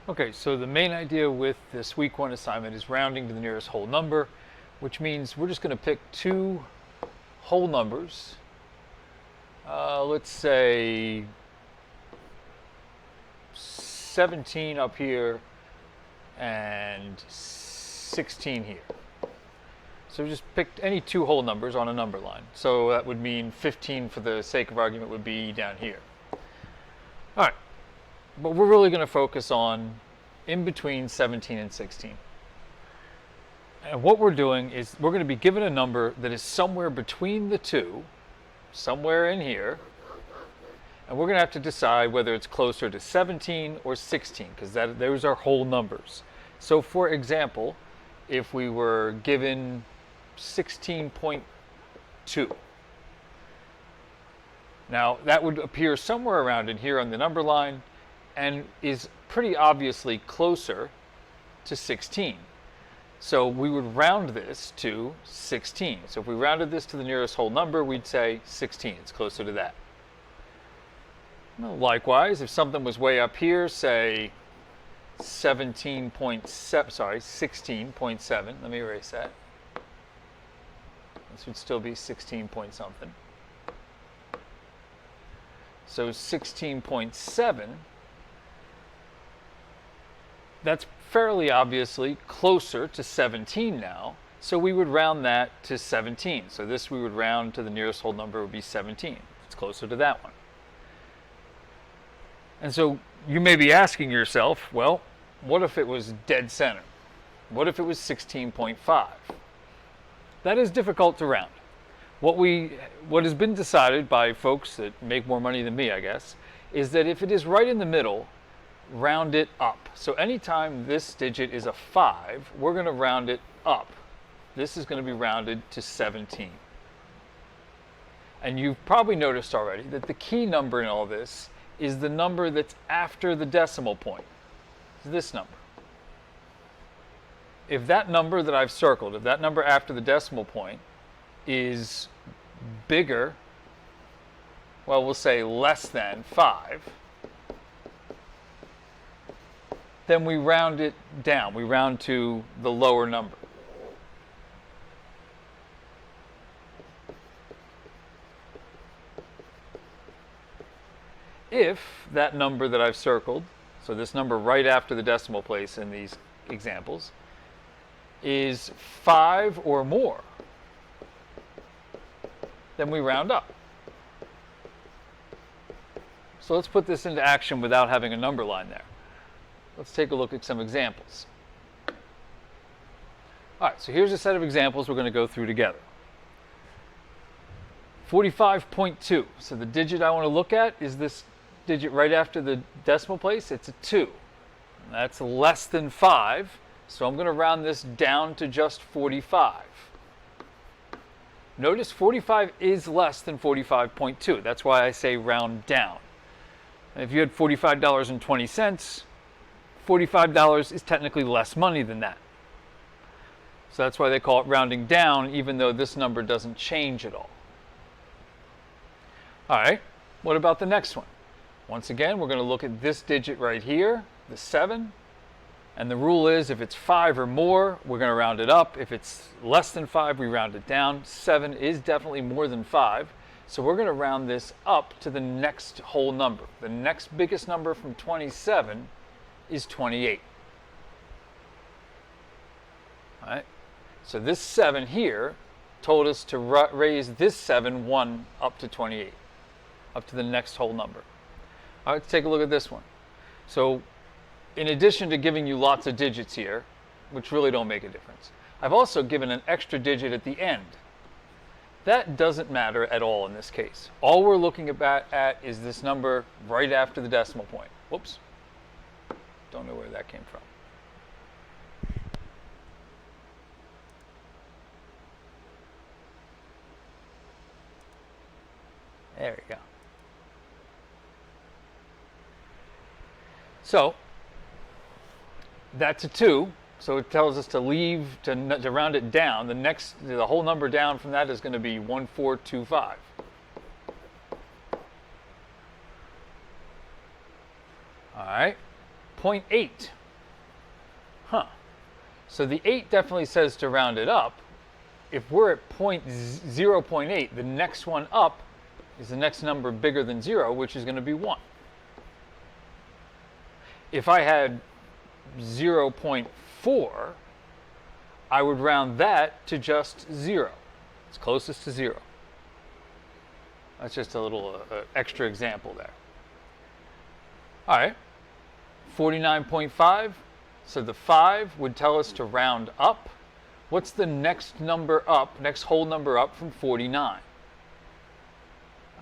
Okay, so the main idea with this week one assignment is rounding to the nearest whole number, which means we're just going to pick two whole numbers. Let's say 17 up here and 16 here. So just pick any two whole numbers on a number line. So that would mean 15 for the sake of argument would be down here. All right, but we're really going to focus on in between 17 and 16. And what we're doing is we're going to be given a number that is somewhere between the two, somewhere in here, and we're going to have to decide whether it's closer to 17 or 16, because those are whole numbers. So for example, if we were given 16.2, now that would appear somewhere around in here on the number line and is pretty obviously closer to 16. So we would round this to 16. So if we rounded this to the nearest whole number, we'd say 16. It's closer to that. Well, likewise, if something was way up here, say 16.7, let me erase that. This would still be 16 point something. So 16.7, that's fairly obviously closer to 17 now, so we would round that to 17. So this we would round to the nearest whole number would be 17. It's closer to that one. And so you may be asking yourself, well, what if it was dead center? What if it was 16.5? That is difficult to round. What has been decided by folks that make more money than me, I guess, is that if it is right in the middle, round it up. So anytime this digit is a 5, we're going to round it up. This is going to be rounded to 17. And you've probably noticed already that the key number in all this is the number that's after the decimal point. It's this number. If that number that I've circled, if that number after the decimal point is bigger, well, we'll say less than 5, then we round it down. We round to the lower number. If that number that I've circled, so this number right after the decimal place in these examples, is 5 or more, then we round up. So let's put this into action without having a number line there. Let's take a look at some examples. All right, so here's a set of examples we're going to go through together. 45.2. So the digit I want to look at is this digit right after the decimal place. It's a 2. That's less than 5. So I'm going to round this down to just 45. Notice 45 is less than 45.2. That's why I say round down. And if you had $45.20, $45 is technically less money than that. So that's why they call it rounding down, even though this number doesn't change at all. All right, what about the next one? Once again, we're going to look at this digit right here, the 7. And the rule is if it's 5 or more, we're going to round it up. If it's less than 5, we round it down. 7 is definitely more than 5. So we're going to round this up to the next whole number. The next biggest number from 27 is 28. All right. So this 7 here told us to raise this 7 1 up to 28, up to the next whole number. All right, let's take a look at this one. So in addition to giving you lots of digits here, which really don't make a difference, I've also given an extra digit at the end. That doesn't matter at all in this case. All we're looking at is this number right after the decimal point. Whoops. Don't know where that came from. There we go. So that's a 2. So it tells us to leave, to round it down. The whole number down from that is going to be 1425. All right. 0.8. Huh. So the 8 definitely says to round it up. If we're at 0.8, the next one up is the next number bigger than 0, which is going to be 1. If I had 0.4, I would round that to just 0. It's closest to 0. That's just a little extra example there. All right, 49.5. So the 5 would tell us to round up. What's the next number up, next whole number up from 49?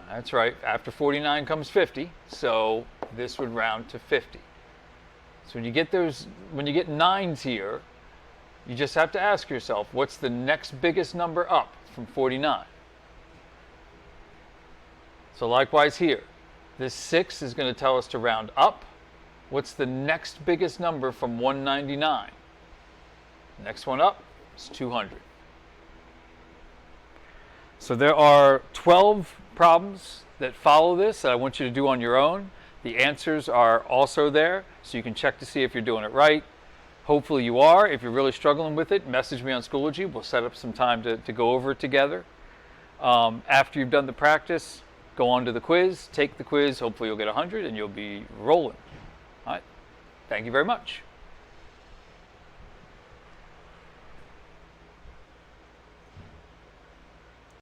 That's right, after 49 comes 50, so this would round to 50. So when you get 9s here, you just have to ask yourself, what's the next biggest number up from 49? So likewise here, this 6 is going to tell us to round up. What's the next biggest number from 199? Next one up is 200. So there are 12 problems that follow this that I want you to do on your own. The answers are also there, so you can check to see if you're doing it right. Hopefully you are. If you're really struggling with it, message me on Schoology. We'll set up some time to go over it together. After you've done the practice, go on to the quiz, take the quiz. Hopefully you'll get 100 and you'll be rolling. All right. Thank you very much.